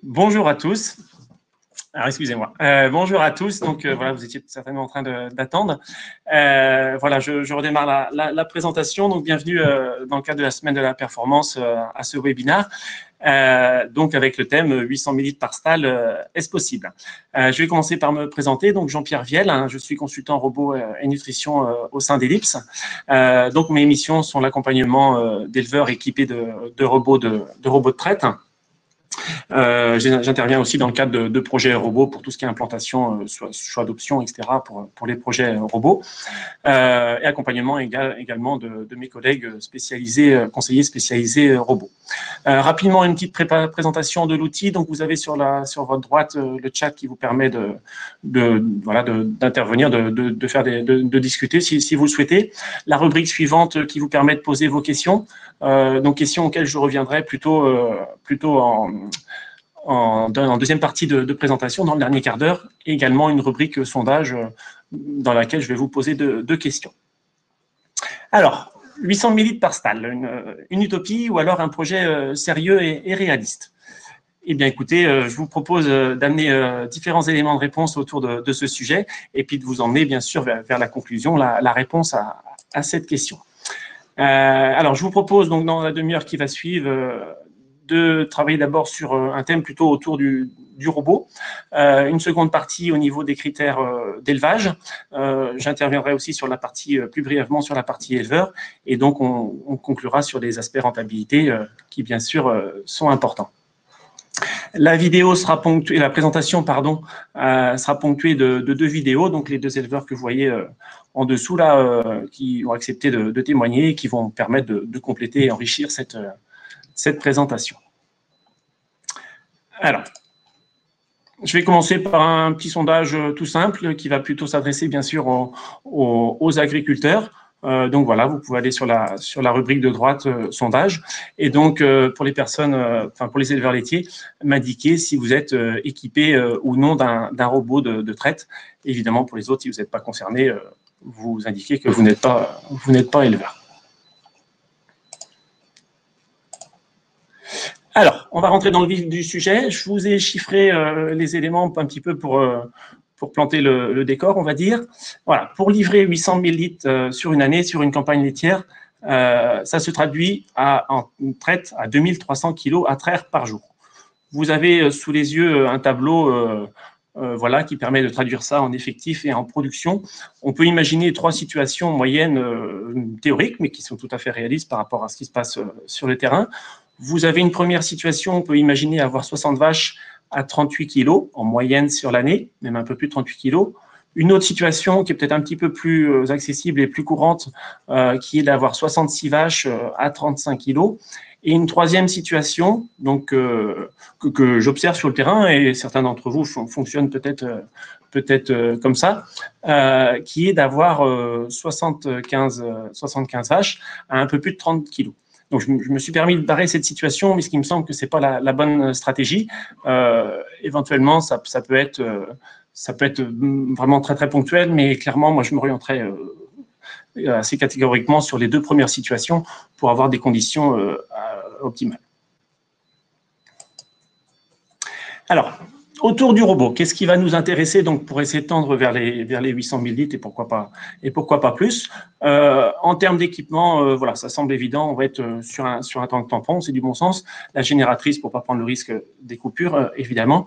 Bonjour à tous. Alors, excusez-moi. Bonjour à tous. Donc, voilà, vous étiez certainement en train d'attendre. Voilà, je redémarre la présentation. Donc, bienvenue dans le cadre de la semaine de la performance à ce webinaire. Donc, avec le thème 800 millilitres par stall, est-ce possible? Je vais commencer par me présenter. Donc, Jean-Pierre Viel, hein, je suis consultant robot et nutrition au sein d'Ellipse. Donc, mes missions sont l'accompagnement d'éleveurs équipés de robots de traite. J'interviens aussi dans le cadre de projets robots pour tout ce qui est implantation, choix d'options, etc. pour les projets robots et accompagnement également de mes collègues spécialisés, conseillers spécialisés robots. Rapidement, une petite présentation de l'outil. Donc, vous avez sur votre droite le chat qui vous permet d'intervenir, de faire de discuter si vous le souhaitez. La rubrique suivante qui vous permet de poser vos questions. Donc, questions auxquelles je reviendrai plutôt en deuxième partie de présentation, dans le dernier quart d'heure, et également une rubrique sondage dans laquelle je vais vous poser deux questions. Alors, 800 millilitres par stall, une utopie ou alors un projet sérieux et réaliste? Eh bien, écoutez, je vous propose d'amener différents éléments de réponse autour de ce sujet et puis de vous emmener, bien sûr, vers la conclusion, la réponse à cette question. Alors, je vous propose donc dans la demi-heure qui va suivre de travailler d'abord sur un thème plutôt autour du robot, une seconde partie au niveau des critères d'élevage. J'interviendrai aussi sur la partie, plus brièvement sur la partie éleveur, et donc on conclura sur des aspects rentabilité qui bien sûr sont importants. La vidéo sera ponctuée, la présentation, pardon, sera ponctuée de deux vidéos, donc les deux éleveurs que vous voyez en dessous là, qui ont accepté de témoigner et qui vont permettre de compléter et enrichir cette présentation. Alors, je vais commencer par un petit sondage tout simple qui va plutôt s'adresser bien sûr aux agriculteurs. Donc voilà, vous pouvez aller sur la rubrique de droite sondage, et donc pour les personnes, pour les éleveurs laitiers, m'indiquer si vous êtes équipé ou non d'un robot de traite. Évidemment, pour les autres, si vous n'êtes pas concerné, vous indiquez que vous n'êtes pas éleveur. Alors, on va rentrer dans le vif du sujet. Je vous ai chiffré les éléments un petit peu pour planter le décor, on va dire. Voilà, pour livrer 800 millilitres sur une année, sur une campagne laitière, ça se traduit en une traite à 2300 kg à traire par jour. Vous avez sous les yeux un tableau voilà, qui permet de traduire ça en effectif et en production. On peut imaginer 3 situations moyennes théoriques, mais qui sont tout à fait réalistes par rapport à ce qui se passe sur le terrain. Vous avez une première situation, on peut imaginer avoir 60 vaches à 38 kg en moyenne sur l'année, même un peu plus de 38 kg. Une autre situation qui est peut-être un petit peu plus accessible et plus courante, qui est d'avoir 66 vaches à 35 kg. Et une troisième situation, donc que j'observe sur le terrain, et certains d'entre vous fonctionnent peut-être comme ça, qui est d'avoir 75 vaches à un peu plus de 30 kg. Donc, je me suis permis de barrer cette situation, mais ce qui me semble que ce n'est pas la bonne stratégie. Éventuellement, ça peut être vraiment très, très ponctuel, mais clairement, moi, je m'orienterais assez catégoriquement sur les 2 premières situations pour avoir des conditions optimales. Alors, autour du robot, qu'est-ce qui va nous intéresser donc pour essayer de tendre vers les 800 millilitres et pourquoi pas plus. En termes d'équipement, voilà, ça semble évident. On va être sur un tank tampon, c'est du bon sens. La génératrice pour pas prendre le risque des coupures, évidemment.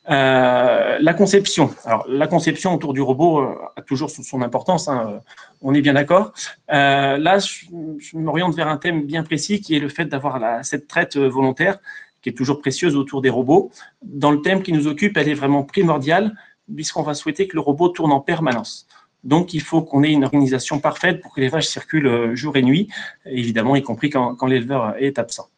La conception. Alors, la conception autour du robot a toujours son importance, hein, on est bien d'accord. Là, je m'oriente vers un thème bien précis qui est le fait d'avoir cette traite volontaire qui est toujours précieuse autour des robots. Dans le thème qui nous occupe, elle est vraiment primordiale puisqu'on va souhaiter que le robot tourne en permanence. Donc, il faut qu'on ait une organisation parfaite pour que les vaches circulent jour et nuit, évidemment, y compris quand l'éleveur est absent.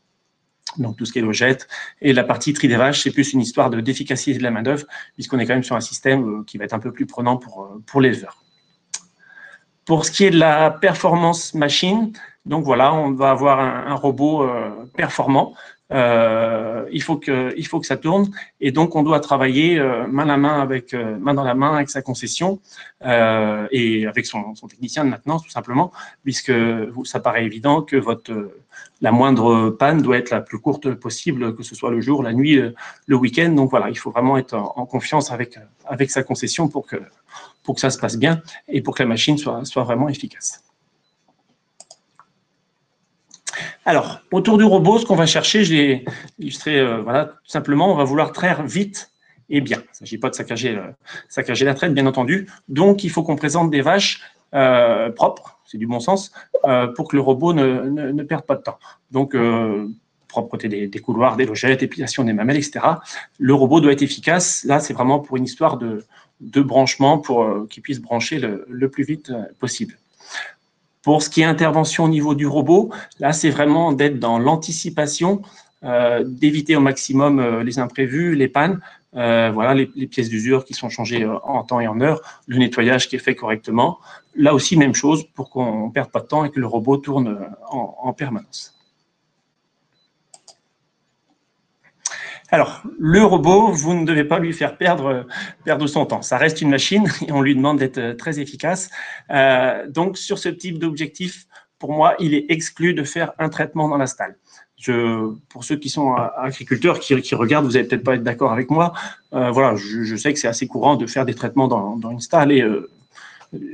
Donc, tout ce qui est logette. Et la partie tri des vaches, c'est plus une histoire d'efficacité de la main-d'œuvre, puisqu'on est quand même sur un système qui va être un peu plus prenant pour l'éleveur. Pour ce qui est de la performance machine, donc voilà, on va avoir un robot performant. Il faut que ça tourne, et donc on doit travailler main dans la main avec sa concession et avec son technicien de maintenance, tout simplement, puisque ça paraît évident que la moindre panne doit être la plus courte possible, que ce soit le jour, la nuit, le week-end. Donc voilà, il faut vraiment être en confiance avec sa concession pour que ça se passe bien et pour que la machine soit vraiment efficace. Alors, autour du robot, ce qu'on va chercher, je l'ai illustré, voilà, tout simplement, on va vouloir traire vite et bien. Il ne s'agit pas de saccager la traite, bien entendu. Donc, il faut qu'on présente des vaches propres, c'est du bon sens, pour que le robot ne perde pas de temps. Donc, propreté des couloirs, des logettes, épilation des mamelles, etc. Le robot doit être efficace. Là, c'est vraiment pour une histoire de branchement, pour qu'il puisse brancher le plus vite possible. Pour ce qui est intervention au niveau du robot, là, c'est vraiment d'être dans l'anticipation, d'éviter au maximum les imprévus, les pannes, voilà, les pièces d'usure qui sont changées en temps et en heure, le nettoyage qui est fait correctement. Là aussi, même chose pour qu'on ne perde pas de temps et que le robot tourne en permanence. Alors, le robot, vous ne devez pas lui faire perdre son temps. Ça reste une machine et on lui demande d'être très efficace. Donc, sur ce type d'objectif, pour moi, il est exclu de faire un traitement dans la stalle. Pour ceux qui sont agriculteurs, qui regardent, vous n'allez peut-être pas être d'accord avec moi. Voilà, je sais que c'est assez courant de faire des traitements dans une stalle et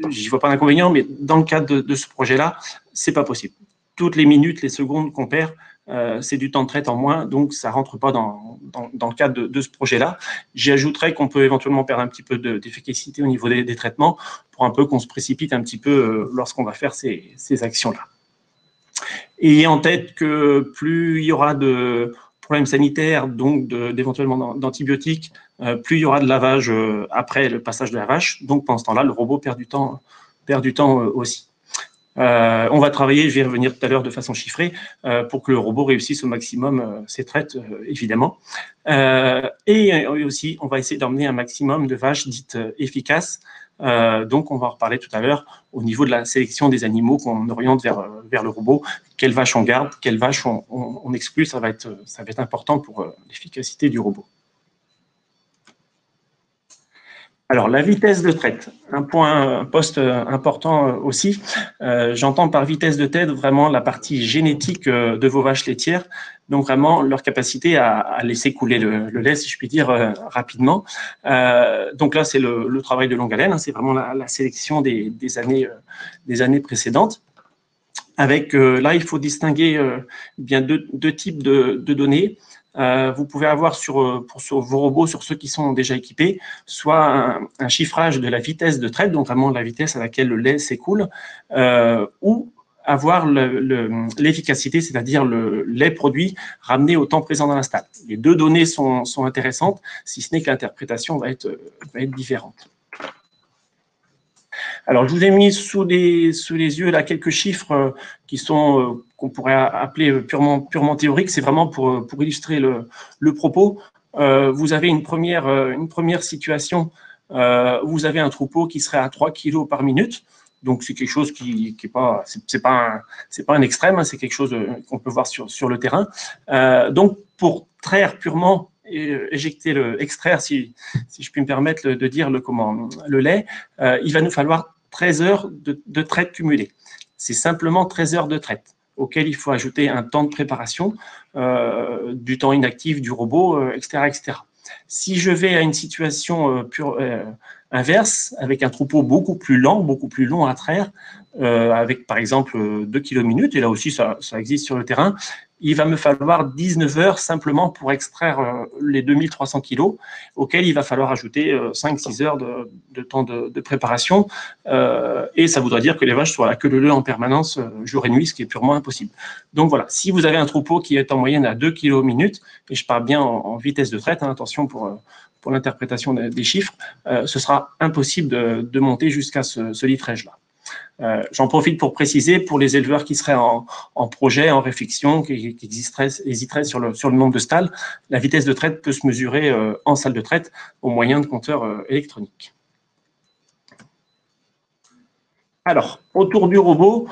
j'y vois pas d'inconvénient, mais dans le cadre de ce projet-là, c'est pas possible. Toutes les minutes, les secondes qu'on perd, c'est du temps de traite en moins, donc ça ne rentre pas dans le cadre de ce projet-là. J'y ajouterais qu'on peut éventuellement perdre un petit peu d'efficacité au niveau des traitements pour un peu qu'on se précipite un petit peu lorsqu'on va faire ces actions-là. Ayez en tête que plus il y aura de problèmes sanitaires, donc éventuellement d'antibiotiques, plus il y aura de lavage après le passage de la vache, donc pendant ce temps-là, le robot perd du temps aussi. On va travailler, je vais y revenir tout à l'heure de façon chiffrée, pour que le robot réussisse au maximum ses traites, évidemment. Et aussi, on va essayer d'emmener un maximum de vaches dites efficaces. Donc, on va en reparler tout à l'heure au niveau de la sélection des animaux qu'on oriente vers le robot. Quelles vaches on garde, quelles vaches on exclut, ça va être important pour l'efficacité du robot. Alors, la vitesse de traite, un poste important aussi. J'entends par vitesse de traite vraiment la partie génétique de vos vaches laitières, donc vraiment leur capacité à laisser couler le lait, si je puis dire, rapidement. Donc là, c'est le travail de longue haleine, hein, c'est vraiment la sélection des années précédentes. Avec, là, il faut distinguer bien deux types de données. Vous pouvez avoir pour vos robots, sur ceux qui sont déjà équipés, soit un chiffrage de la vitesse de traite, donc vraiment la vitesse à laquelle le lait s'écoule, ou avoir l'efficacité, c'est-à-dire le lait produit ramené au temps présent dans la stalle. Les deux données sont intéressantes, si ce n'est que l'interprétation va être différente. Alors, je vous ai mis sous les yeux là quelques chiffres qui sont qu'on pourrait appeler purement théoriques. C'est vraiment pour illustrer le propos. Vous avez une première situation. Vous avez un troupeau qui serait à 3 kg par minute. Donc, c'est quelque chose qui est pas, c'est pas un extrême. Hein, c'est quelque chose qu'on peut voir sur le terrain. Donc, pour traire purement extraire, si je puis me permettre de dire le lait, il va nous falloir 13 heures de traite cumulée. C'est simplement 13 heures de traite auquel il faut ajouter un temps de préparation, du temps inactif du robot, etc., etc. Si je vais à une situation inverse, avec un troupeau beaucoup plus long à traire, avec par exemple 2 kg minute, et là aussi ça existe sur le terrain, il va me falloir 19 heures simplement pour extraire les 2300 kg, auxquels il va falloir ajouter 5-6 heures de temps de préparation. Et ça voudrait dire que les vaches soient à queue leu en permanence, jour et nuit, ce qui est purement impossible. Donc voilà, si vous avez un troupeau qui est en moyenne à 2 kg minute, et je parle bien en vitesse de traite, hein, attention pour l'interprétation des chiffres, ce sera impossible de monter jusqu'à ce litrage-là. J'en profite pour préciser pour les éleveurs qui seraient en projet, en réflexion, qui hésiteraient sur le nombre de stalles, la vitesse de traite peut se mesurer en salle de traite au moyen de compteurs électroniques. Alors, autour du robot,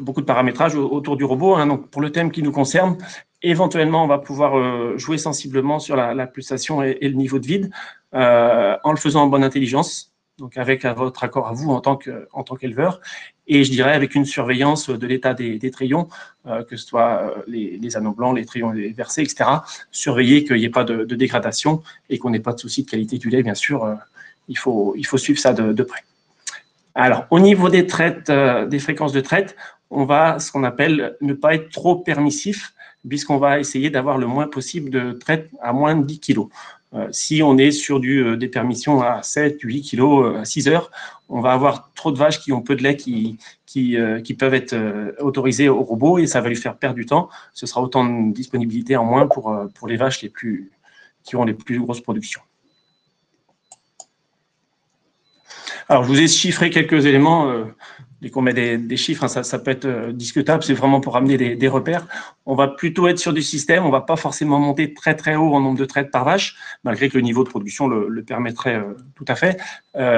beaucoup de paramétrage autour du robot. Hein, donc pour le thème qui nous concerne, éventuellement, on va pouvoir jouer sensiblement sur la pulsation et le niveau de vide en le faisant en bonne intelligence, donc avec votre accord à vous en tant qu'éleveur, et je dirais avec une surveillance de l'état des trayons, que ce soit les anneaux blancs, les trayons versés, etc. Surveiller qu'il n'y ait pas de dégradation et qu'on n'ait pas de souci de qualité du lait, bien sûr. Il faut suivre ça de près. Alors, au niveau des traites, des fréquences de traite, on va, ce qu'on appelle, ne pas être trop permissif, puisqu'on va essayer d'avoir le moins possible de traite à moins de 10 kg. Si on est sur des permissions à 7, 8 kg à 6 heures, on va avoir trop de vaches qui ont peu de lait qui peuvent être autorisées au robot et ça va lui faire perdre du temps. Ce sera autant de disponibilité en moins pour les vaches qui ont les plus grosses productions. Alors, je vous ai chiffré quelques éléments. Dès qu'on met des chiffres, hein, ça peut être discutable. C'est vraiment pour amener des repères. On va plutôt être sur du système. On ne va pas forcément monter très, très haut en nombre de traites par vache, malgré que le niveau de production le permettrait tout à fait.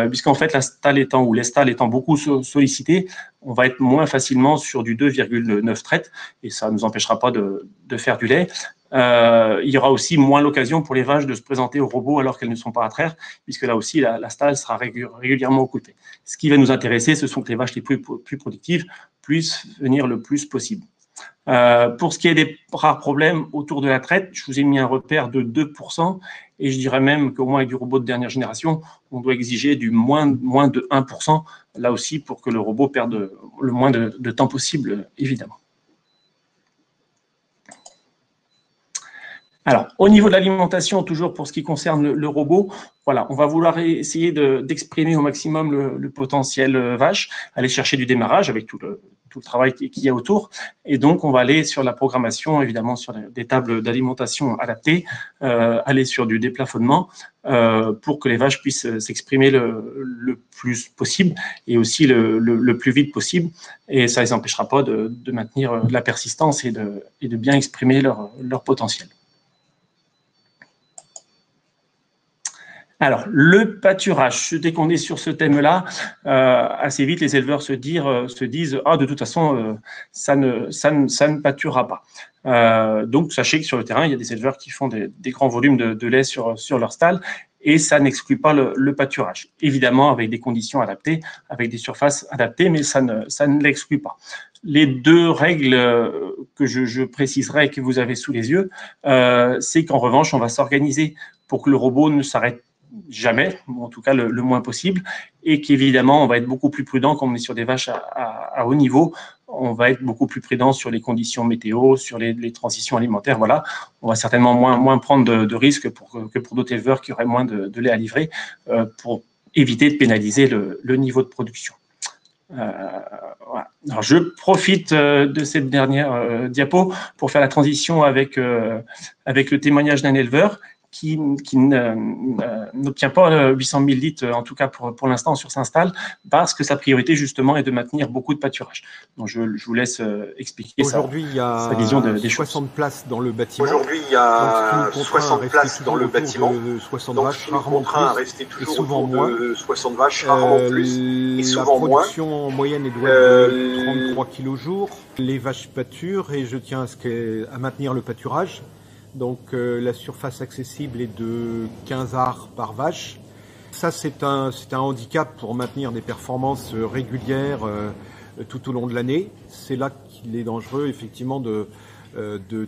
Puisqu'en fait, la stalle étant ou les stalles étant beaucoup sollicitées, on va être moins facilement sur du 2,9 traites et ça ne nous empêchera pas de faire du lait. Il y aura aussi moins l'occasion pour les vaches de se présenter au robot alors qu'elles ne sont pas à traire, puisque là aussi, la stalle sera régulièrement occupée. Ce qui va nous intéresser, ce sont que les vaches les plus productives puissent venir le plus possible. Pour ce qui est des rares problèmes autour de la traite, je vous ai mis un repère de 2%, et je dirais même qu'au moins avec du robot de dernière génération, on doit exiger du moins de 1%, là aussi pour que le robot perde le moins de temps possible, évidemment. Alors, au niveau de l'alimentation, toujours pour ce qui concerne le robot, voilà, on va vouloir essayer d'exprimer au maximum le potentiel vache, aller chercher du démarrage avec tout le travail qu'il y a autour. Et donc, on va aller sur la programmation, évidemment, sur des tables d'alimentation adaptées, aller sur du déplafonnement pour que les vaches puissent s'exprimer le plus possible et aussi le plus vite possible. Et ça ne les empêchera pas de maintenir de la persistance et de bien exprimer leur potentiel. Alors, le pâturage, dès qu'on est sur ce thème-là, assez vite, les éleveurs se disent « Ah, de toute façon, ça ne pâturera pas ». Donc, sachez que sur le terrain, il y a des éleveurs qui font des grands volumes de lait sur leur stall et ça n'exclut pas le pâturage. Évidemment, avec des conditions adaptées, avec des surfaces adaptées, mais ça ne l'exclut pas. Les deux règles que je préciserai et que vous avez sous les yeux, c'est qu'en revanche, on va s'organiser pour que le robot ne s'arrête jamais, ou en tout cas le moins possible, et qu'évidemment, on va être beaucoup plus prudent quand on est sur des vaches à haut niveau. On va être beaucoup plus prudent sur les conditions météo, sur les transitions alimentaires. Voilà, on va certainement moins prendre de risques que pour d'autres éleveurs qui auraient moins de lait à livrer pour éviter de pénaliser le niveau de production. Voilà. Alors, je profite de cette dernière diapo pour faire la transition avec le témoignage d'un éleveur qui n'obtient pas 800 000 litres, en tout cas pour l'instant, sur s'installe, parce que sa priorité, justement, est de maintenir beaucoup de pâturage. Donc, je vous laisse expliquer sa vision des choses. 60 places dans le bâtiment. Aujourd'hui, il y a 60 places dans le bâtiment. 60 donc, vaches, je suis contraint à rester toujours autour de 60 vaches, rarement plus, et souvent moins. La production en moyenne est de 33 kg jour. Les vaches pâturent et je tiens à maintenir le pâturage. Donc la surface accessible est de 15 arts par vache. Ça, c'est un handicap pour maintenir des performances régulières tout au long de l'année. C'est là qu'il est dangereux, effectivement, de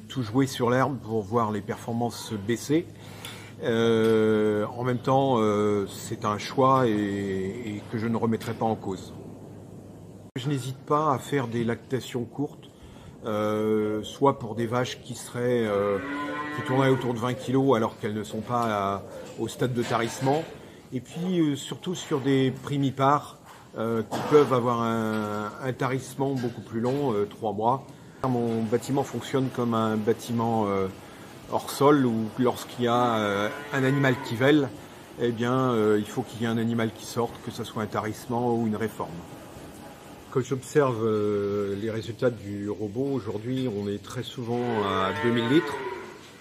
tout jouer sur l'herbe pour voir les performances baisser. En même temps, c'est un choix et que je ne remettrai pas en cause. Je n'hésite pas à faire des lactations courtes, soit pour des vaches qui tourneraient autour de 20 kg alors qu'elles ne sont pas au stade de tarissement, et puis surtout sur des primipares qui peuvent avoir un tarissement beaucoup plus long, 3 mois. Mon bâtiment fonctionne comme un bâtiment hors sol où lorsqu'il y a un animal qui vèle, eh bien, il faut qu'il y ait un animal qui sorte, que ce soit un tarissement ou une réforme. Quand j'observe les résultats du robot, aujourd'hui, on est très souvent à 2000 litres.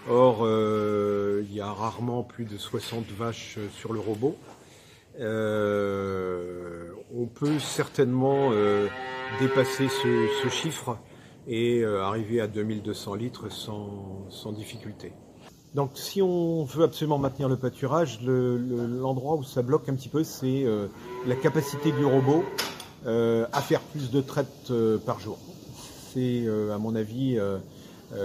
Or, il y a rarement plus de 60 vaches sur le robot. On peut certainement dépasser ce chiffre et arriver à 2200 litres sans difficulté. Donc si on veut absolument maintenir le pâturage, l'endroit où ça bloque un petit peu, c'est la capacité du robot à faire plus de traites par jour. C'est à mon avis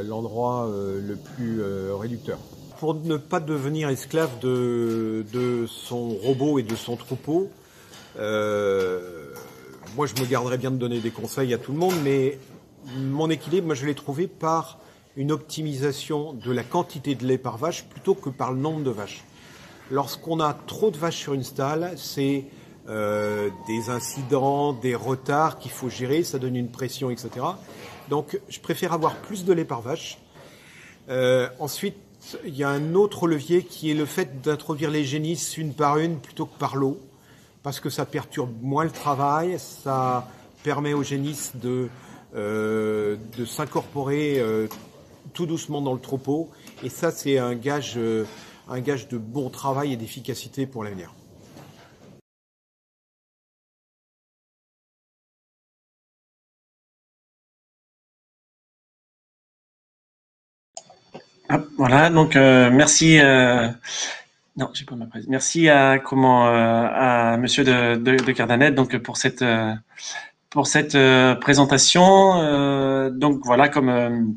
l'endroit le plus réducteur. Pour ne pas devenir esclave de son robot et de son troupeau, moi je me garderais bien de donner des conseils à tout le monde, mais mon équilibre, moi je l'ai trouvé par une optimisation de la quantité de lait par vache plutôt que par le nombre de vaches. Lorsqu'on a trop de vaches sur une stalle, c'est des incidents, des retards qu'il faut gérer, ça donne une pression, etc. Donc je préfère avoir plus de lait par vache. Ensuite, il y a un autre levier qui est le fait d'introduire les génisses une par une plutôt que par lot, parce que ça perturbe moins le travail, ça permet aux génisses de s'incorporer tout doucement dans le troupeau, et ça c'est un gage de bon travail et d'efficacité pour l'avenir. Ah, voilà, donc merci. Non, j'ai pas ma prise. Merci à Monsieur de Cardanet donc pour cette présentation. Donc voilà, comme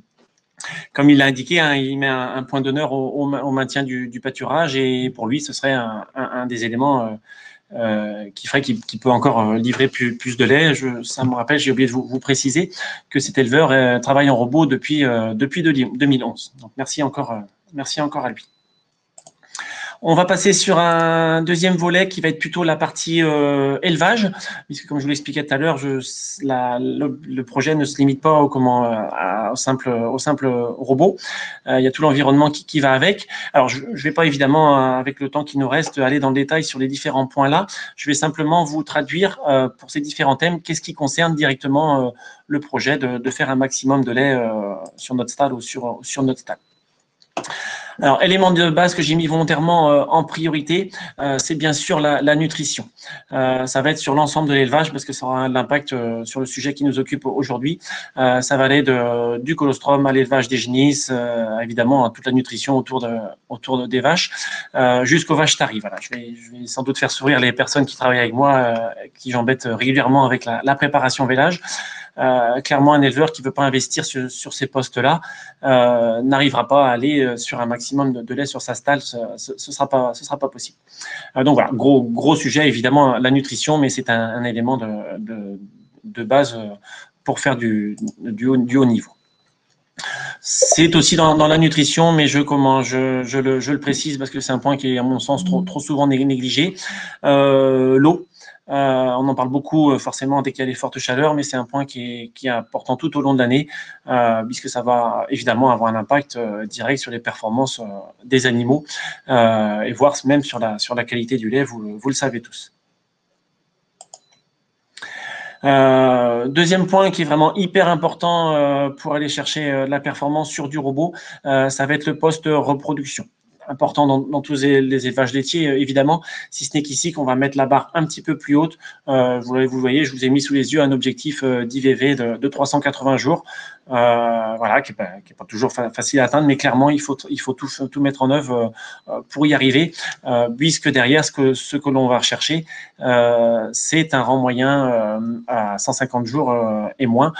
il l'a indiqué, hein, il met un point d'honneur au maintien du pâturage, et pour lui, ce serait un des éléments qui ferait qu'il peut encore livrer plus de lait. Ça me rappelle, j'ai oublié de vous préciser que cet éleveur travaille en robot depuis 2011. Donc merci encore à lui. On va passer sur un deuxième volet qui va être plutôt la partie élevage, puisque comme je vous l'expliquais tout à l'heure, le projet ne se limite pas au simple robot. Il y a tout l'environnement qui va avec. Alors, je ne vais pas évidemment, avec le temps qui nous reste, aller dans le détail sur les différents points là. Je vais simplement vous traduire pour ces différents thèmes qu'est-ce qui concerne directement le projet de faire un maximum de lait sur notre stade ou sur notre stade. Alors, élément de base que j'ai mis volontairement en priorité, c'est bien sûr la nutrition. Ça va être sur l'ensemble de l'élevage parce que ça aura un impact sur le sujet qui nous occupe aujourd'hui. Ça va aller du colostrum à l'élevage des génisses, évidemment, à toute la nutrition autour des vaches, jusqu'aux vaches taries. Voilà, je vais sans doute faire sourire les personnes qui travaillent avec moi, qui j'embête régulièrement avec la préparation vélage. Clairement, un éleveur qui ne veut pas investir sur ces postes-là n'arrivera pas à aller sur un maximum de lait sur sa stalle, ce sera pas possible. Donc voilà, gros sujet, évidemment, la nutrition, mais c'est un élément de base pour faire du haut niveau. C'est aussi dans la nutrition, mais je le précise parce que c'est un point qui est, à mon sens, trop souvent négligé. L'eau. On en parle beaucoup forcément dès qu'il y a des fortes chaleurs, mais c'est un point qui est important tout au long de l'année, puisque ça va évidemment avoir un impact direct sur les performances des animaux, et voire même sur la qualité du lait, vous le savez tous. Deuxième point qui est vraiment hyper important pour aller chercher la performance sur du robot, ça va être le post-reproduction. Important dans tous les élevages laitiers, évidemment, si ce n'est qu'ici qu'on va mettre la barre un petit peu plus haute. Vous voyez, je vous ai mis sous les yeux un objectif d'IVV de 380 jours, voilà, qui est pas toujours facile à atteindre, mais clairement, il faut tout mettre en œuvre pour y arriver, puisque derrière, ce que l'on va rechercher, c'est un rang moyen à 150 jours et moins,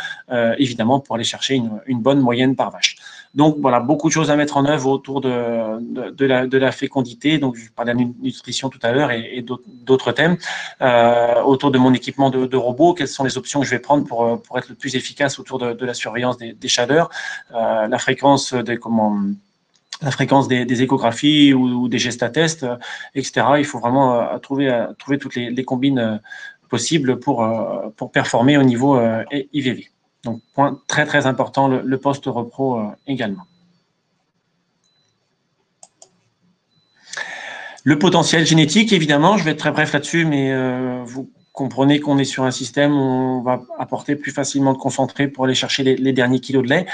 évidemment, pour aller chercher une bonne moyenne par vache. Donc voilà, beaucoup de choses à mettre en œuvre autour de la fécondité. Donc je parlais de la nutrition tout à l'heure et d'autres thèmes autour de mon équipement de robot. Quelles sont les options que je vais prendre pour être le plus efficace autour de la surveillance des chaleurs, la fréquence des échographies ou des gestatests, etc. Il faut vraiment trouver toutes les combines possibles pour performer au niveau IVV. Donc, point très, très important, le post-repro également. Le potentiel génétique, évidemment, je vais être très bref là-dessus, mais vous comprenez qu'on est sur un système où on va apporter plus facilement de concentré pour aller chercher les derniers kilos de lait.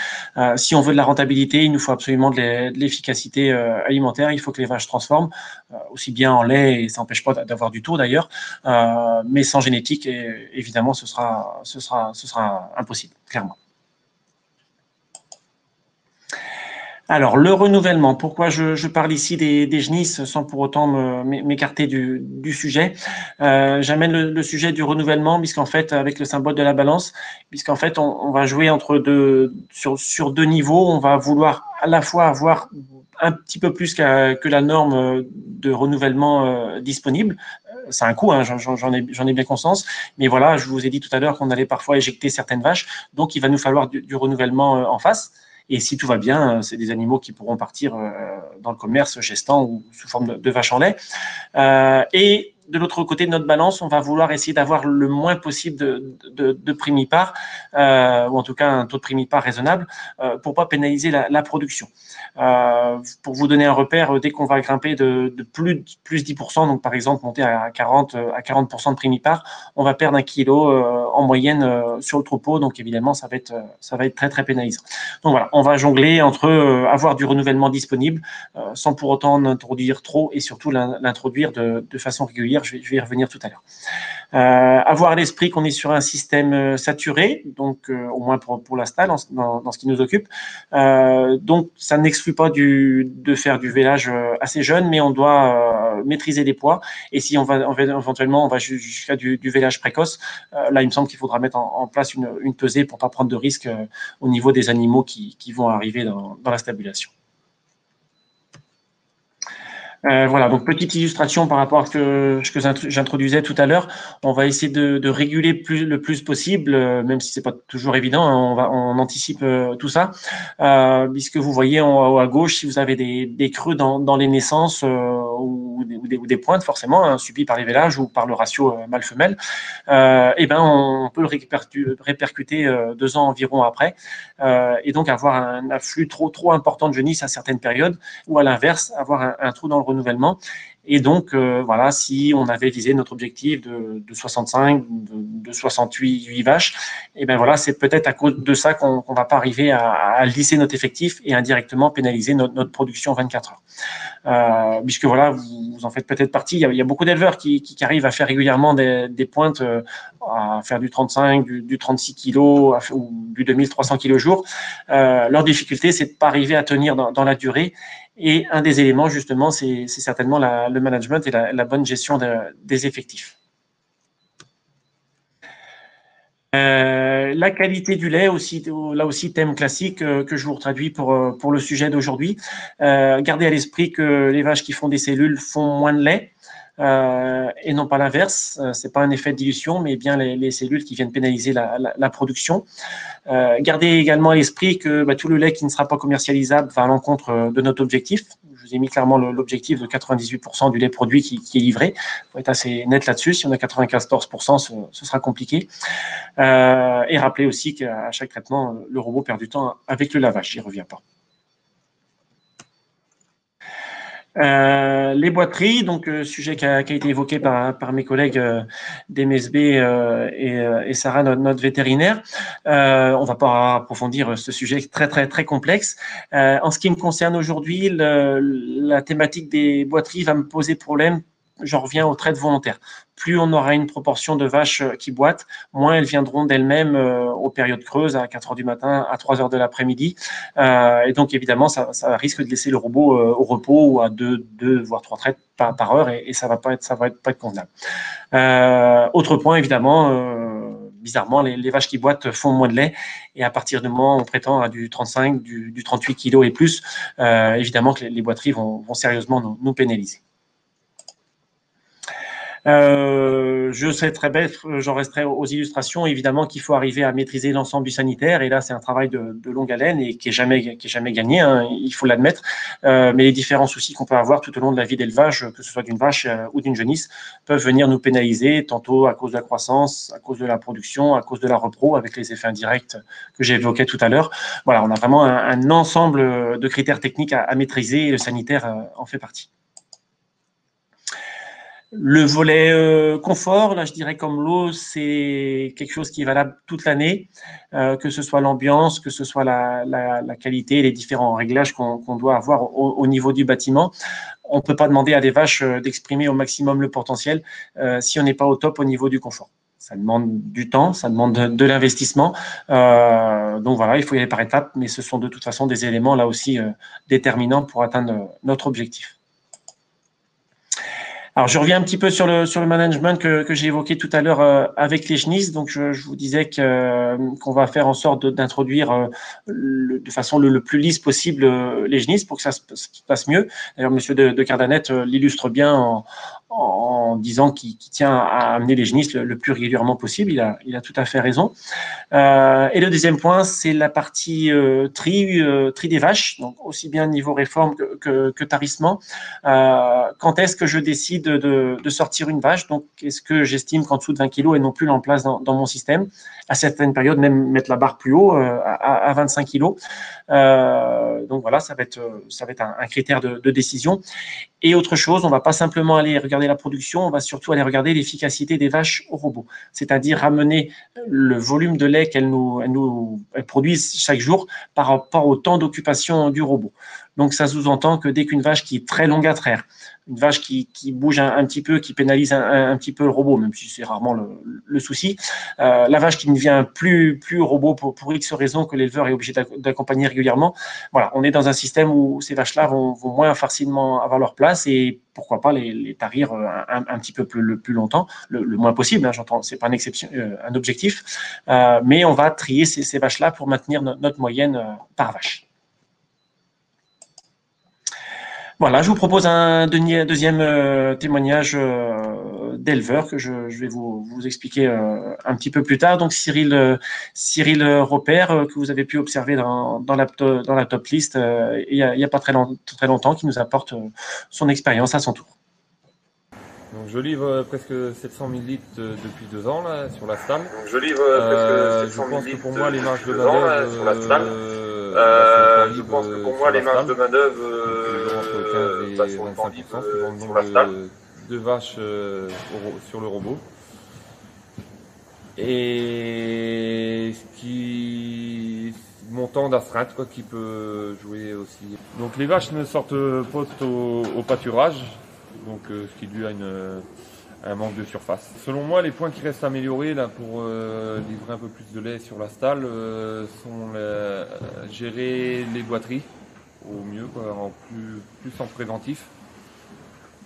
Si on veut de la rentabilité, il nous faut absolument de l'efficacité alimentaire. Il faut que les vaches transforment aussi bien en lait, et ça n'empêche pas d'avoir du tour d'ailleurs, mais sans génétique, évidemment, ce sera impossible, clairement. Alors, le renouvellement, pourquoi je parle ici des genisses sans pour autant m'écarter du sujet. J'amène le sujet du renouvellement, puisqu'en fait, avec le symbole de la balance, puisqu'en fait, on va jouer sur deux niveaux. On va vouloir à la fois avoir un petit peu plus que la norme de renouvellement disponible. C'est un coût, hein, j'en ai bien conscience, mais voilà, je vous ai dit tout à l'heure qu'on allait parfois éjecter certaines vaches, donc il va nous falloir du renouvellement en face. Et si tout va bien, c'est des animaux qui pourront partir dans le commerce gestant ou sous forme de vache en lait. Et de l'autre côté de notre balance, on va vouloir essayer d'avoir le moins possible de primipare, ou en tout cas un taux de primipare raisonable, pour pas pénaliser la production. Pour vous donner un repère, dès qu'on va grimper de plus 10%, donc par exemple monter à 40% de primipare, on va perdre 1 kilo en moyenne sur le troupeau. Donc évidemment, ça va être très très pénalisant. Donc voilà, on va jongler entre avoir du renouvellement disponible sans pour autant en introduire trop et surtout l'introduire de façon régulière. Je vais y revenir tout à l'heure. Avoir à l'esprit qu'on est sur un système saturé, donc au moins pour l'instant dans ce qui nous occupe. Donc ça n'exclut pas de faire du vélage assez jeune, mais on doit maîtriser les poids. Et si éventuellement on va jusqu'à du vélage précoce, là il me semble qu'il faudra mettre en place une pesée pour pas prendre de risques au niveau des animaux qui vont arriver dans la stabulation. Voilà, donc petite illustration par rapport à ce que j'introduisais tout à l'heure. On va essayer de réguler le plus possible, même si c'est pas toujours évident. Hein, on anticipe tout ça, puisque vous voyez en haut à gauche, si vous avez des creux dans les naissances ou des pointes forcément hein, subies par les vélages ou par le ratio mâle-femelle, et ben on peut le répercuter 2 ans environ après, et donc avoir un afflux trop important de genisses à certaines périodes, ou à l'inverse avoir un trou dans le renouvellement. Et donc, voilà, si on avait visé notre objectif de 65, de 68 vaches, et ben voilà, c'est peut-être à cause de ça qu'on va pas arriver à lisser notre effectif et indirectement pénaliser notre production 24 heures. Puisque voilà, vous en faites peut-être partie. Il y a beaucoup d'éleveurs qui arrivent à faire régulièrement des pointes, à faire du 35, du 36 kilos ou du 2300 kilos jour. Leur difficulté, c'est de pas arriver à tenir dans la durée. Et un des éléments, justement, c'est certainement le management et la bonne gestion des effectifs. La qualité du lait, là aussi thème classique que je vous traduis pour le sujet d'aujourd'hui. Gardez à l'esprit que les vaches qui font des cellules font moins de lait. Et non pas l'inverse, c'est pas un effet de dilution, mais bien les cellules qui viennent pénaliser la production. Gardez également à l'esprit que tout le lait qui ne sera pas commercialisable va à l'encontre de notre objectif. Je vous ai mis clairement l'objectif de 98% du lait produit qui est livré. Il faut être assez net là-dessus. Si on a 94%, ce sera compliqué. Et rappelez aussi qu'à chaque traitement, le robot perd du temps avec le lavage. J'y reviens pas. Les boiteries, donc sujet qui a été évoqué par mes collègues d'MSB et Sarah, notre vétérinaire. On va pas approfondir ce sujet très très très complexe. En ce qui me concerne aujourd'hui, la thématique des boiteries va me poser problème. J'en reviens aux traites volontaires. Plus on aura une proportion de vaches qui boitent, moins elles viendront d'elles-mêmes aux périodes creuses, à 4 heures du matin, à 3 heures de l'après-midi. Et donc, évidemment, ça risque de laisser le robot au repos ou à 2 voire 3 traites par heure et ça va pas être convenable. Autre point, évidemment, bizarrement, les vaches qui boitent font moins de lait. Et à partir du moment où on prétend à du 35, du 38 kilos et plus, évidemment que les boiteries vont sérieusement nous pénaliser. Je serais très bête, j'en resterai aux illustrations. Évidemment qu'il faut arriver à maîtriser l'ensemble du sanitaire, et là c'est un travail de longue haleine et qui est jamais gagné, hein, il faut l'admettre. Mais les différents soucis qu'on peut avoir tout au long de la vie d'élevage, que ce soit d'une vache ou d'une genisse, peuvent venir nous pénaliser, tantôt à cause de la croissance, à cause de la production, à cause de la repro, avec les effets indirects que j'ai évoqués tout à l'heure. Voilà, on a vraiment un ensemble de critères techniques à maîtriser, et le sanitaire en fait partie. Le volet confort, là je dirais comme l'eau, c'est quelque chose qui est valable toute l'année, que ce soit l'ambiance, que ce soit la qualité, les différents réglages qu'on doit avoir au niveau du bâtiment. On ne peut pas demander à des vaches d'exprimer au maximum le potentiel si on n'est pas au top au niveau du confort. Ça demande du temps, ça demande de l'investissement. Donc voilà, il faut y aller par étapes, mais ce sont de toute façon des éléments là aussi déterminants pour atteindre notre objectif. Alors, je reviens un petit peu sur le management que j'ai évoqué tout à l'heure avec les chenilles. Donc, je vous disais qu'on va faire en sorte d'introduire de façon le plus lisse possible les chenilles pour que ça se passe mieux. D'ailleurs, Monsieur de Cardanette l'illustre bien en disant qu'il tient à amener les chenilles le plus régulièrement possible. Il a tout à fait raison. Et le deuxième point, c'est la partie tri des vaches, donc aussi bien niveau réforme que tarissement. Quand est-ce que je décide de sortir une vache? Donc, est-ce que j'estime qu'en dessous de 20 kg, elle non plus en place dans mon système? À certaines périodes, même mettre la barre plus haut, à 25 kg. Donc voilà, ça va être un critère de décision. Et autre chose, on ne va pas simplement aller regarder la production, on va surtout aller regarder l'efficacité des vaches au robot, c'est-à-dire ramener le volume de lait qu'elles produisent chaque jour par rapport au temps d'occupation du robot. Donc, ça sous-entend que dès qu'une vache qui est très longue à traire, une vache qui bouge un petit peu, qui pénalise un petit peu le robot, même si c'est rarement le souci, la vache qui ne vient plus au robot pour X raisons que l'éleveur est obligé d'accompagner régulièrement, voilà, on est dans un système où ces vaches-là vont moins facilement avoir leur place et pourquoi pas les tarir un petit peu plus longtemps, le moins possible, hein, j'entends, c'est pas un objectif, mais on va trier ces vaches-là pour maintenir notre moyenne par vache. Voilà, je vous propose un deuxième témoignage d'éleveur que je vais vous expliquer un petit peu plus tard. Donc Cyril Roper, que vous avez pu observer dans la top list il y a pas très longtemps, qui nous apporte son expérience à son tour. Donc je livre presque 700 000 litres depuis 2 ans là, sur la stalle. Donc je livre presque 700 000 litres. Je pense que pour moi les marges de manœuvre sur la stalle. Je pense que pour moi les marges de manœuvre sont en libre sur la stalle. De vaches sur le robot. Et mon temps d'astreinte quoi, qui peut jouer aussi. Donc les vaches ne sortent pas au pâturage. Donc ce qui dû à un manque de surface. Selon moi, les points qui restent à améliorer là, pour livrer un peu plus de lait sur la stalle sont gérer les boiteries au mieux, quoi, plus en préventif.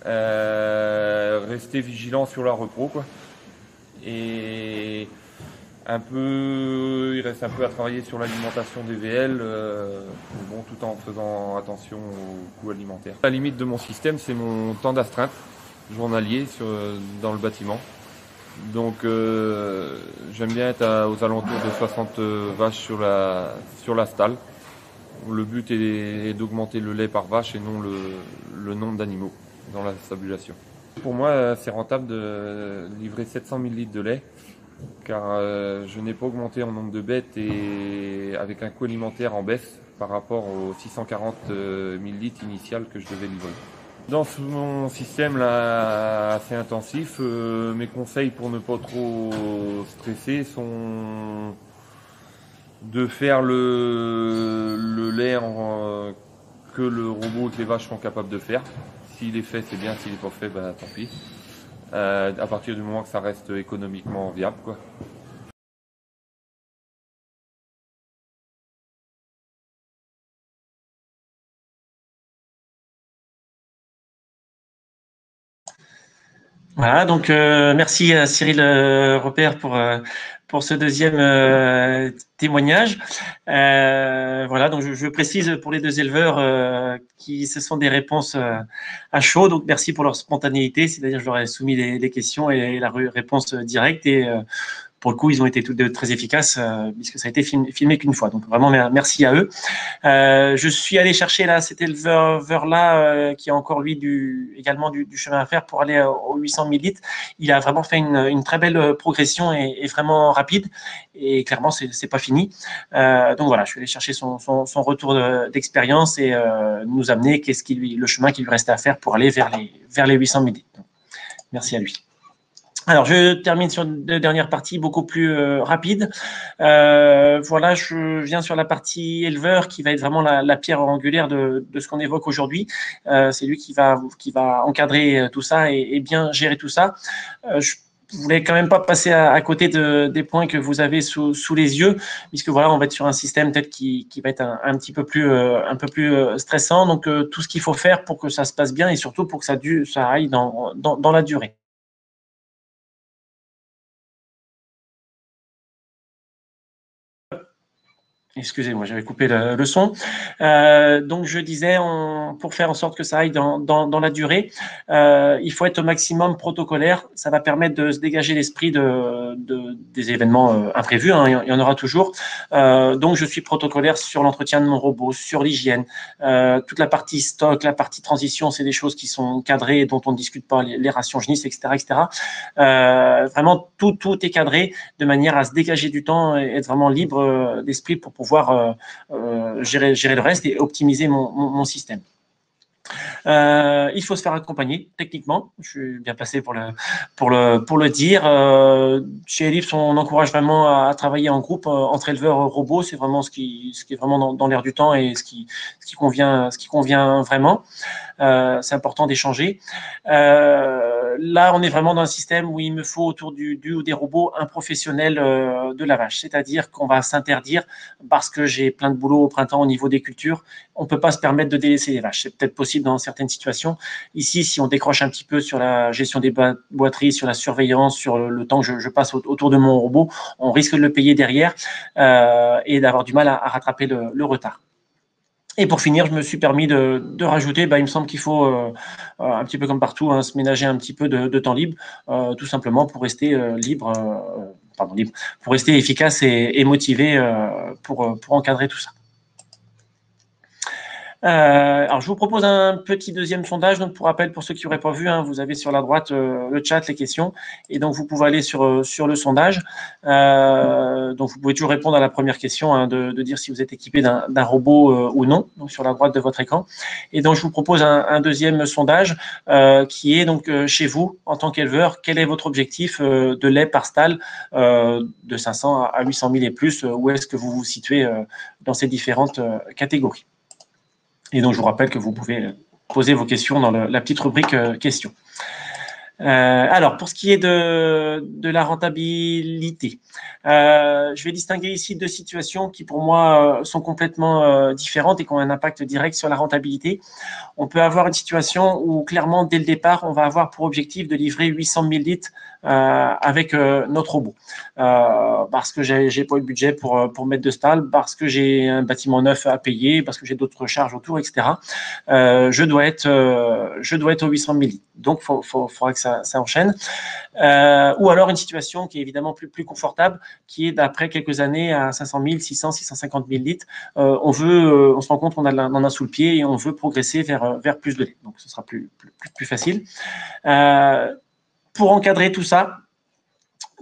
Rester vigilant sur la repos, quoi. Et il reste un peu à travailler sur l'alimentation des VL, bon, tout en faisant attention aux coûts alimentaires. La limite de mon système, c'est mon temps d'astreinte journalier dans le bâtiment. Donc j'aime bien être aux alentours de 60 vaches sur la stalle. Le but est d'augmenter le lait par vache et non le nombre d'animaux dans la stabulation. Pour moi, c'est rentable de livrer 700 000 litres de lait, car je n'ai pas augmenté en nombre de bêtes et avec un coût alimentaire en baisse par rapport aux 640 000 litres initiales que je devais livrer. Dans mon système là, assez intensif, mes conseils pour ne pas trop stresser sont de faire le lait que le robot et que les vaches sont capables de faire. S'il est fait, c'est bien. S'il n'est pas fait, bah, tant pis. À partir du moment que ça reste économiquement viable, quoi. Voilà, donc merci à Cyril Roper pour ce deuxième témoignage. Voilà, donc je précise pour les deux éleveurs qui ce sont des réponses à chaud, donc merci pour leur spontanéité, c'est-à-dire je leur ai soumis les questions et la réponse directe et pour le coup, ils ont été tous deux très efficaces puisque ça a été filmé qu'une fois. Donc vraiment, merci à eux. Je suis allé chercher là cet éleveur-là qui a encore lui également du chemin à faire pour aller aux 800 000 litres. Il a vraiment fait une très belle progression et vraiment rapide. Et clairement, c'est pas fini. Donc voilà, je suis allé chercher son retour d'expérience et nous amener le chemin qu'il lui restait à faire pour aller vers les 800 000 litres. Merci à lui. Alors, je termine sur une dernière partie beaucoup plus rapide. Voilà, je viens sur la partie éleveur qui va être vraiment la pierre angulaire de ce qu'on évoque aujourd'hui. C'est lui qui va encadrer tout ça et bien gérer tout ça. Je voulais quand même pas passer à côté des points que vous avez sous les yeux, puisque voilà, on va être sur un système peut-être qui va être un petit peu plus stressant. Donc, tout ce qu'il faut faire pour que ça se passe bien et surtout pour que ça aille dans la durée. Excusez-moi, j'avais coupé le son. Donc, je disais, pour faire en sorte que ça aille dans la durée, il faut être au maximum protocolaire. Ça va permettre de se dégager l'esprit des événements imprévus. Hein, il y en aura toujours. Donc, je suis protocolaire sur l'entretien de mon robot, sur l'hygiène. Toute la partie stock, la partie transition, c'est des choses qui sont cadrées et dont on ne discute pas, les rations genissent, etc. etc. Vraiment, tout est cadré de manière à se dégager du temps et être vraiment libre d'esprit pour pouvoir gérer le reste et optimiser mon système. Il faut se faire accompagner techniquement. Je suis bien placé pour le dire. Chez Ellipse, on encourage vraiment à travailler en groupe entre éleveurs robots. C'est vraiment ce qui est vraiment dans l'air du temps et ce qui convient vraiment. C'est important d'échanger. Là, on est vraiment dans un système où il me faut autour du ou des robots un professionnel de la vache. C'est-à-dire qu'on va s'interdire parce que j'ai plein de boulot au printemps au niveau des cultures. On ne peut pas se permettre de délaisser les vaches. C'est peut-être possible dans certaines situations. Ici, si on décroche un petit peu sur la gestion des boiteries, sur la surveillance, sur le temps que je passe autour de mon robot, on risque de le payer derrière et d'avoir du mal à rattraper le retard. Et pour finir, je me suis permis de rajouter, il me semble qu'il faut, un petit peu comme partout, hein, se ménager un petit peu de temps libre, tout simplement pour rester libre, pour rester efficace et motivé pour encadrer tout ça. Alors, je vous propose un petit deuxième sondage. Donc, pour rappel, pour ceux qui n'auraient pas vu, hein, vous avez sur la droite le chat, les questions, et donc vous pouvez aller sur le sondage. Donc, vous pouvez toujours répondre à la première question, hein, de dire si vous êtes équipé d'un robot ou non, donc sur la droite de votre écran. Et donc, je vous propose un deuxième sondage qui est donc chez vous, en tant qu'éleveur, quel est votre objectif de lait par stall de 500 à 800 000 et plus? Où est-ce que vous vous situez dans ces différentes catégories? Et donc, je vous rappelle que vous pouvez poser vos questions dans la petite rubrique questions. Alors, pour ce qui est de la rentabilité, je vais distinguer ici deux situations qui, pour moi, sont complètement différentes et qui ont un impact direct sur la rentabilité. On peut avoir une situation où, clairement, dès le départ, on va avoir pour objectif de livrer 800 000 litres avec notre robot. Parce que j'ai pas eu le budget pour mettre de stall, parce que j'ai un bâtiment neuf à payer, parce que j'ai d'autres charges autour, etc. Je dois être aux 800 000 litres. Donc, faudra que ça enchaîne. Ou alors une situation qui est évidemment plus confortable, qui est d'après quelques années à 500 000, 600, 650 000 litres. On se rend compte qu'on en a sous le pied et on veut progresser vers plus de lait. Donc, ce sera plus facile. Pour encadrer tout ça,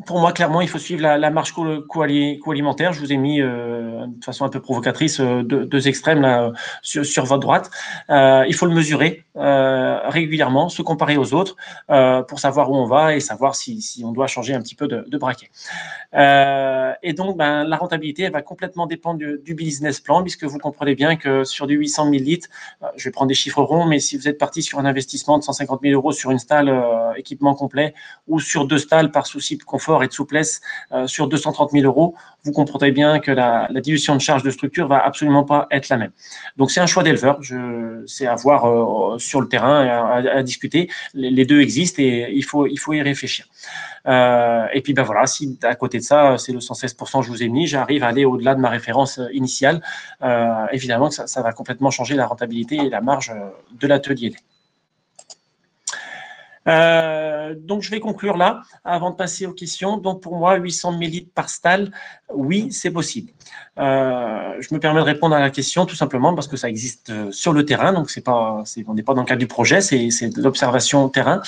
pour moi, clairement, il faut suivre la marche co-alimentaire. Je vous ai mis de façon un peu provocatrice deux extrêmes là, sur votre droite. Il faut le mesurer régulièrement, se comparer aux autres pour savoir où on va et savoir si on doit changer un petit peu de braquet. Et donc, la rentabilité, elle va complètement dépendre du business plan, puisque vous comprenez bien que sur du 800 000 litres, je vais prendre des chiffres ronds, mais si vous êtes parti sur un investissement de 150 000 € sur une stall équipement complet ou sur 2 stalls par souci de confort et de souplesse sur 230 000 €, vous comprenez bien que la dilution de charge de structure va absolument pas être la même. Donc, c'est un choix d'éleveur. C'est à voir sur le terrain, à discuter. Les deux existent et il faut y réfléchir. Et puis, voilà, si à côté de ça, c'est le 116% que je vous ai mis, j'arrive à aller au-delà de ma référence initiale, évidemment que ça va complètement changer la rentabilité et la marge de l'atelier. Donc, je vais conclure là avant de passer aux questions. Donc, pour moi, 800 000 litres par stall, oui, c'est possible. Je me permets de répondre à la question tout simplement parce que ça existe sur le terrain. Donc, on n'est pas dans le cadre du projet, c'est de l'observation terrain.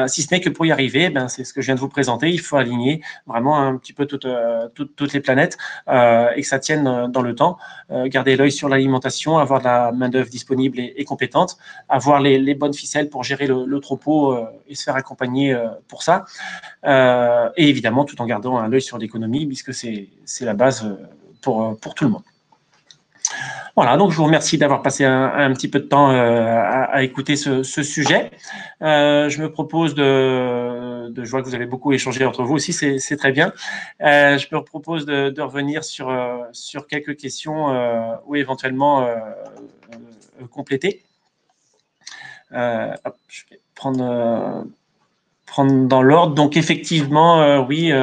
Si ce n'est que pour y arriver, c'est ce que je viens de vous présenter. Il faut aligner vraiment un petit peu toutes les planètes et que ça tienne dans le temps. Garder l'œil sur l'alimentation, avoir de la main-d'œuvre disponible et compétente, avoir les bonnes ficelles pour gérer le troupeau niveau et se faire accompagner pour ça. Et évidemment, tout en gardant un œil sur l'économie, puisque c'est la base pour tout le monde. Voilà, donc je vous remercie d'avoir passé un petit peu de temps à écouter ce sujet. Je me propose je vois que vous avez beaucoup échangé entre vous aussi, c'est très bien. Je me propose de revenir sur quelques questions ou éventuellement compléter. Je vais prendre dans l'ordre. Donc effectivement, oui,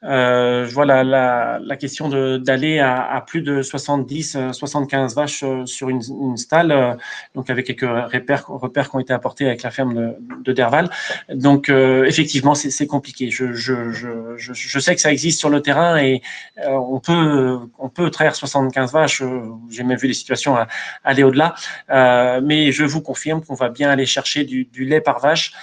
je vois la question d'aller à plus de 70-75 vaches sur une stalle, donc avec quelques repères qui ont été apportés avec la ferme de Derval. Donc effectivement, c'est compliqué. Je sais que ça existe sur le terrain et on peut traire 75 vaches. J'ai même vu des situations aller au-delà, mais je vous confirme qu'on va bien aller chercher du lait par vache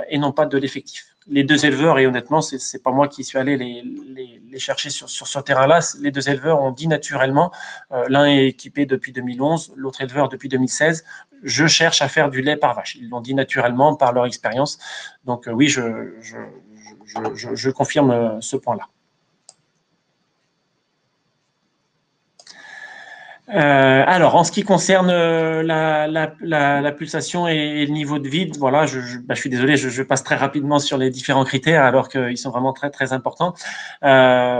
et non pas de l'effectif. Les deux éleveurs, et honnêtement, c'est pas moi qui suis allé les chercher sur ce terrain-là, les deux éleveurs ont dit naturellement, l'un est équipé depuis 2011, l'autre éleveur depuis 2016, je cherche à faire du lait par vache. Ils l'ont dit naturellement par leur expérience. Donc oui, je confirme ce point-là. Alors, en ce qui concerne la pulsation et le niveau de vide, voilà, je suis désolé, je passe très rapidement sur les différents critères alors qu'ils sont vraiment très très importants.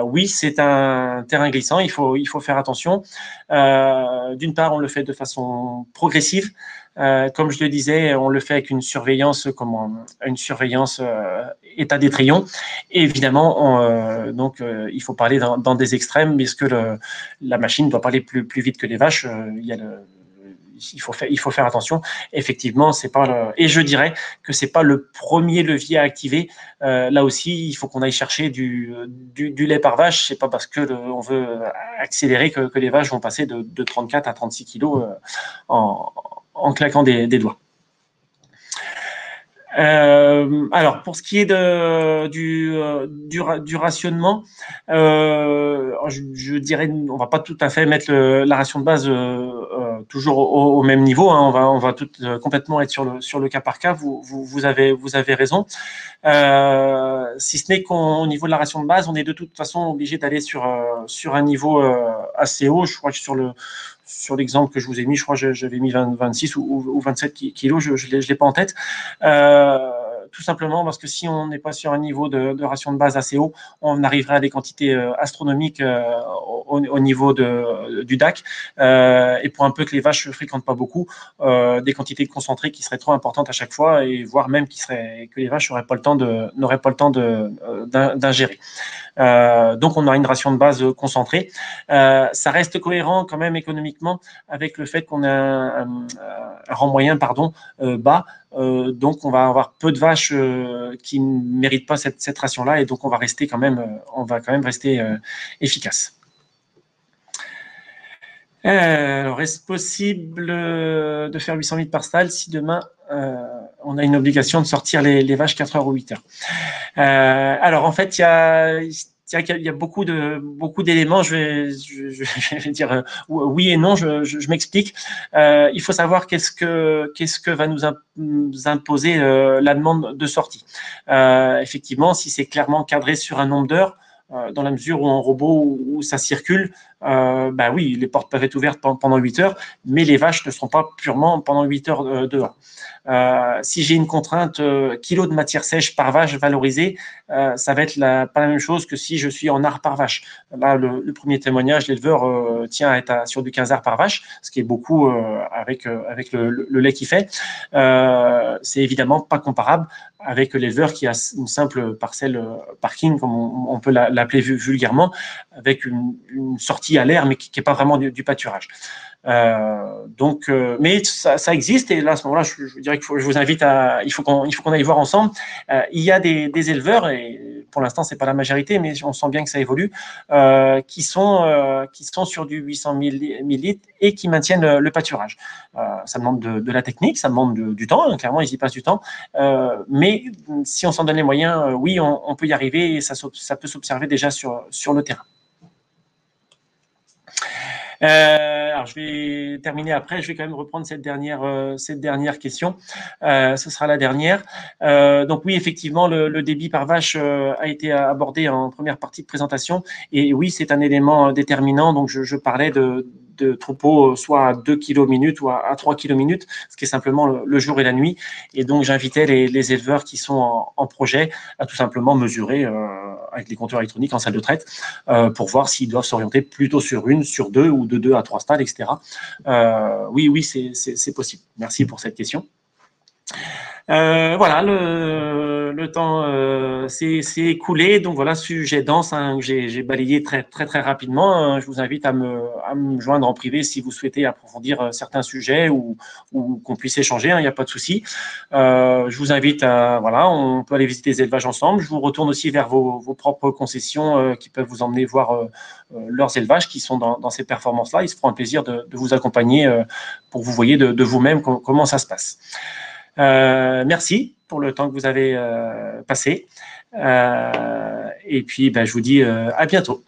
Oui, c'est un terrain glissant, il faut faire attention. D'une part, on le fait de façon progressive. Comme je le disais, on le fait avec une surveillance, état d'étrillon. Et évidemment, il faut parler dans des extrêmes, puisque la machine doit pas aller plus vite que les vaches. Il faut faire attention. Effectivement, c'est pas et je dirais que c'est pas le premier levier à activer. Là aussi, il faut qu'on aille chercher du lait par vache. C'est pas parce que on veut accélérer que les vaches vont passer de 34 à 36 kilos en claquant des doigts. Alors, pour ce qui est du rationnement, je dirais, on va pas tout à fait mettre la ration de base toujours au même niveau. Hein. On va tout complètement être sur le cas par cas. Vous avez raison. Si ce n'est qu'au niveau de la ration de base, on est de toute façon obligé d'aller sur un niveau assez haut. Je crois que sur l'exemple que je vous ai mis, je crois que j'avais mis 26 ou 27 kilos, je l'ai pas en tête. Tout simplement parce que si on n'est pas sur un niveau de ration de base assez haut, on arriverait à des quantités astronomiques au niveau du DAC. Et pour un peu que les vaches ne fréquentent pas beaucoup, des quantités concentrées qui seraient trop importantes à chaque fois, et voire même que les vaches n'auraient pas le temps d'ingérer. Donc on a une ration de base concentrée. Ça reste cohérent quand même économiquement avec le fait qu'on a un rang moyen bas. Donc on va avoir peu de vaches qui ne méritent pas cette ration-là, et donc on va quand même rester efficace. Alors, est-ce possible de faire 800 litres par stall si demain on a une obligation de sortir les vaches 4 heures ou 8 heures? Alors, en fait, il y a beaucoup d'éléments. Je vais dire oui et non. Je m'explique. Il faut savoir qu'est-ce que va nous imposer la demande de sortie. Effectivement, si c'est clairement cadré sur un nombre d'heures, dans la mesure où en robot où ça circule, oui, les portes peuvent être ouvertes pendant 8 heures, mais les vaches ne seront pas purement pendant 8 heures dehors. Si j'ai une contrainte kilo de matière sèche par vache valorisée, ça va être pas la même chose que si je suis en art par vache. Là, le premier témoignage, l'éleveur tient à être sur du 15 arts par vache, ce qui est beaucoup avec le lait qu'il fait. C'est évidemment pas comparable avec l'éleveur qui a une simple parcelle parking, comme on peut l'appeler vulgairement, avec une sortie à l'air, mais qui n'est pas vraiment du pâturage. Mais ça existe, et là à ce moment-là, je dirais que je vous invite il faut qu'on aille voir ensemble. Il y a des éleveurs, et pour l'instant c'est pas la majorité, mais on sent bien que ça évolue, qui sont sur du 800 millilitres et qui maintiennent le pâturage. Ça demande de la technique, ça demande du temps, hein, clairement ils y passent du temps, mais si on s'en donne les moyens, oui, on peut y arriver, et ça peut s'observer déjà sur le terrain. Alors, je vais terminer après. Je vais quand même reprendre cette dernière question. Ce sera la dernière. Donc oui, effectivement, le débit par vache a été abordé en première partie de présentation. Et oui, c'est un élément déterminant. Donc, je parlais de troupeaux soit à 2 kg minute ou à 3 kg minute, ce qui est simplement le jour et la nuit. Et donc, j'invitais les éleveurs qui sont en projet à tout simplement mesurer avec les compteurs électroniques en salle de traite pour voir s'ils doivent s'orienter plutôt sur 1, sur 2 ou de 2 à 3 stades, etc. Oui, c'est possible. Merci pour cette question. Voilà, le temps s'est écoulé, donc voilà, sujet dense hein, que j'ai balayé très rapidement. Je vous invite à me joindre en privé si vous souhaitez approfondir certains sujets ou qu'on puisse échanger, il n'y a pas de souci. Je vous invite voilà, on peut aller visiter les élevages ensemble. Je vous retourne aussi vers vos propres concessions qui peuvent vous emmener voir leurs élevages qui sont dans ces performances-là. Ils se feront un plaisir de vous accompagner pour que vous voyez de vous-même comment ça se passe. Merci pour le temps que vous avez passé. Et puis, je vous dis à bientôt.